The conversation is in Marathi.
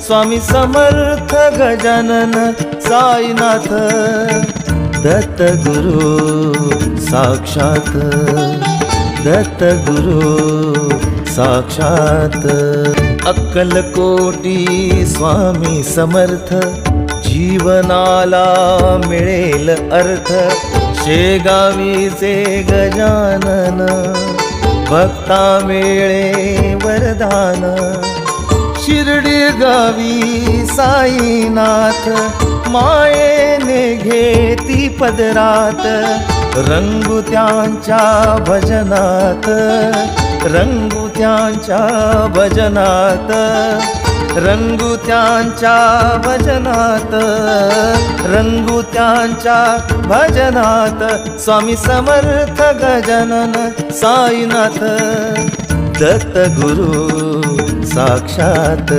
स्वामी समर्थ गजानन साईनाथ दत्त गुरु साक्षात दत्त गुरु साक्षात अक्कलकोटी स्वामी समर्थ जीवनाला मिळेल अर्थ शेगावीचे गजानन भक्ता मिळे वरदान शिर्डी गावी साईनाथ मायेने घेती पदरात रंगू त्यांच्या भजनात रंगू त्यांच्या भजनात रंगू त्यांच्या भजनात रंगू त्यांच्या भजनात स्वामी समर्थ गजानन साईनाथ दत्त गुरु साक्षात